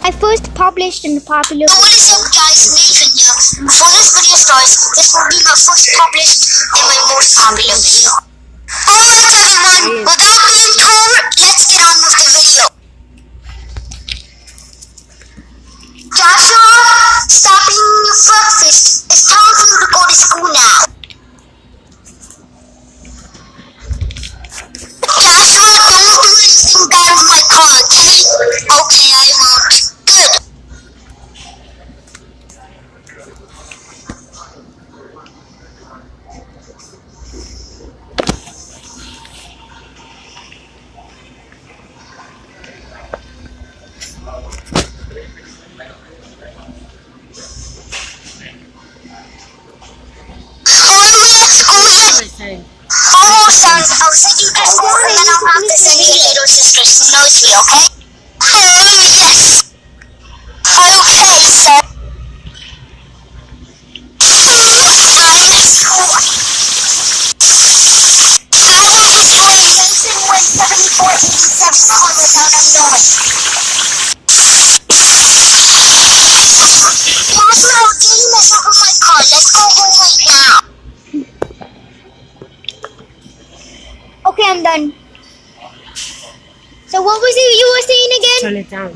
I first published in the popular. So what is up guys, Nathan here. For this video starts, this will be my first published and my most popular video. Alright everyone, without being told, let's get on with the video. Joshua, stop eating your breakfast. It's time for you to go to school now. Joshua, don't do anything bad with my car, okay? Okay, I won't. Good. Almost done. I'll send you to school and then I'll have to send your little sister Snowy, okay? Yes. Okay, sir. How will display nathanwin7487 on without unknowing? Joshua, did you mess up with my car? Let's go home right now. Okay, I'm done. So what was it you were saying again? Turn it down.